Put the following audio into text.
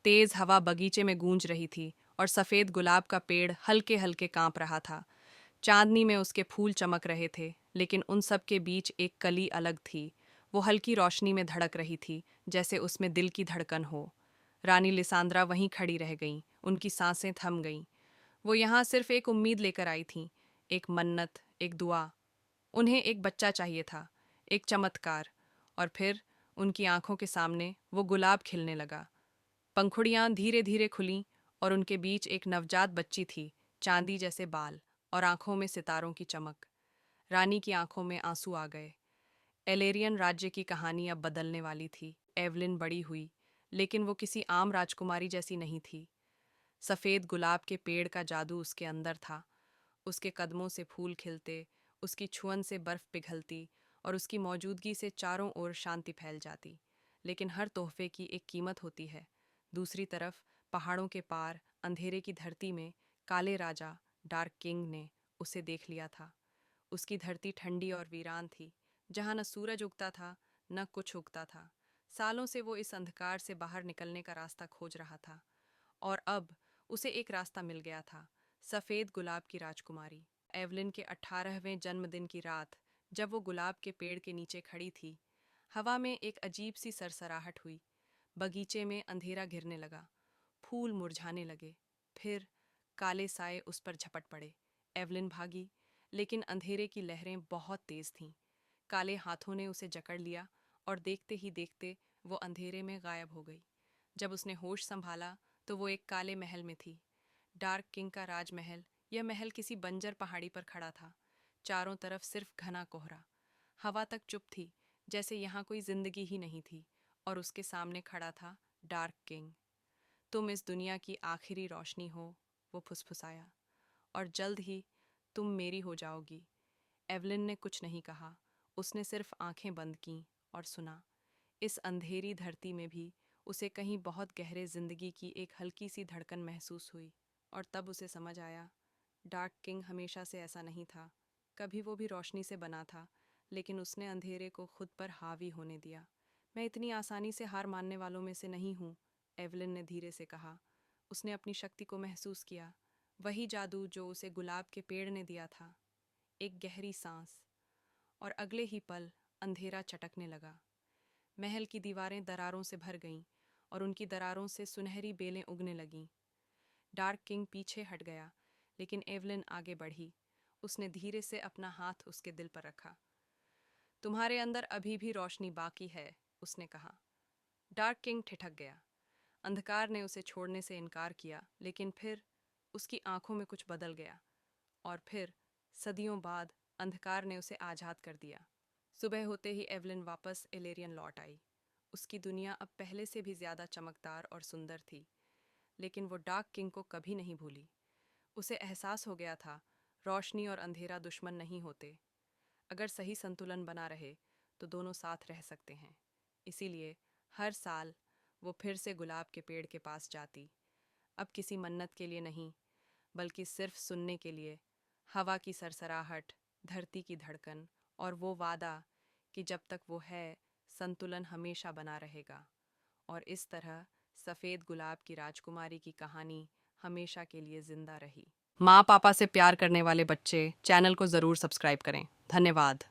तेज हवा बगीचे में गूंज रही थी और सफेद गुलाब का पेड़ हल्के हल्के कांप रहा था। चांदनी में उसके फूल चमक रहे थे, लेकिन उन सब के बीच एक कली अलग थी। वो हल्की रोशनी में धड़क रही थी, जैसे उसमें दिल की धड़कन हो। रानी लिसांद्रा वहीं खड़ी रह गईं, उनकी सांसें थम गईं। वो यहाँ सिर्फ एक उम्मीद लेकर आई थीं, एक मन्नत, एक दुआ। उन्हें एक बच्चा चाहिए था, एक चमत्कार। और फिर उनकी आंखों के सामने वो गुलाब खिलने लगा। पंखुड़ियां धीरे धीरे खुलीं और उनके बीच एक नवजात बच्ची थी, चांदी जैसे बाल और आंखों में सितारों की चमक। रानी की आंखों में आंसू आ गए। एलेरियन राज्य की कहानी अब बदलने वाली थी। एवलिन बड़ी हुई, लेकिन वो किसी आम राजकुमारी जैसी नहीं थी। सफ़ेद गुलाब के पेड़ का जादू उसके अंदर था। उसके कदमों से फूल खिलते, उसकी छुअन से बर्फ पिघलती और उसकी मौजूदगी से चारों ओर शांति फैल जाती। लेकिन हर तोहफे की एक कीमत होती है। दूसरी तरफ पहाड़ों के पार अंधेरे की धरती में काले राजा डार्क किंग ने उसे देख लिया था। उसकी धरती ठंडी और वीरान थी, जहाँ न सूरज उगता था न कुछ उगता था। सालों से वो इस अंधकार से बाहर निकलने का रास्ता खोज रहा था, और अब उसे एक रास्ता मिल गया था। सफ़ेद गुलाब की राजकुमारी। एवलिन के 18वें जन्मदिन की रात, जब वो गुलाब के पेड़ के नीचे खड़ी थी, हवा में एक अजीब सी सरसराहट हुई। बगीचे में अंधेरा घिरने लगा, फूल मुरझाने लगे। फिर काले साए उस पर झपट पड़े। एवलिन भागी, लेकिन अंधेरे की लहरें बहुत तेज थीं। काले हाथों ने उसे जकड़ लिया और देखते ही देखते वो अंधेरे में गायब हो गई। जब उसने होश संभाला तो वो एक काले महल में थी। डार्क किंग का राजमहल। यह महल किसी बंजर पहाड़ी पर खड़ा था। चारों तरफ सिर्फ घना कोहरा। हवा तक चुप थी, जैसे यहाँ कोई जिंदगी ही नहीं थी। और उसके सामने खड़ा था डार्क किंग। तुम इस दुनिया की आखिरी रोशनी हो, वो फुसफुसाया, और जल्द ही तुम मेरी हो जाओगी। एवलिन ने कुछ नहीं कहा। उसने सिर्फ आंखें बंद कीं और सुना। इस अंधेरी धरती में भी उसे कहीं बहुत गहरे जिंदगी की एक हल्की सी धड़कन महसूस हुई। और तब उसे समझ आया, डार्क किंग हमेशा से ऐसा नहीं था। कभी वो भी रोशनी से बना था, लेकिन उसने अंधेरे को खुद पर हावी होने दिया। मैं इतनी आसानी से हार मानने वालों में से नहीं हूँ, एवलिन ने धीरे से कहा। उसने अपनी शक्ति को महसूस किया, वही जादू जो उसे गुलाब के पेड़ ने दिया था। एक गहरी सांस, और अगले ही पल अंधेरा चटकने लगा। महल की दीवारें दरारों से भर गईं और उनकी दरारों से सुनहरी बेलें उगने लगीं। डार्क किंग पीछे हट गया, लेकिन एवलिन आगे बढ़ी। उसने धीरे से अपना हाथ उसके दिल पर रखा। तुम्हारे अंदर अभी भी रोशनी बाकी है, उसने कहा। डार्क किंग ठिठक गया। अंधकार ने उसे छोड़ने से इनकार किया, लेकिन फिर उसकी आंखों में कुछ बदल गया। और फिर सदियों बाद अंधकार ने उसे आज़ाद कर दिया। सुबह होते ही एवलिन वापस एलेरियन लौट आई। उसकी दुनिया अब पहले से भी ज्यादा चमकदार और सुंदर थी। लेकिन वो डार्क किंग को कभी नहीं भूली। उसे एहसास हो गया था, रोशनी और अंधेरा दुश्मन नहीं होते। अगर सही संतुलन बना रहे तो दोनों साथ रह सकते हैं। इसीलिए हर साल वो फिर से गुलाब के पेड़ के पास जाती। अब किसी मन्नत के लिए नहीं, बल्कि सिर्फ सुनने के लिए। हवा की सरसराहट, धरती की धड़कन, और वो वादा कि जब तक वो है, संतुलन हमेशा बना रहेगा। और इस तरह सफ़ेद गुलाब की राजकुमारी की कहानी हमेशा के लिए जिंदा रही। माँ पापा से प्यार करने वाले बच्चे चैनल को ज़रूर सब्सक्राइब करें। धन्यवाद।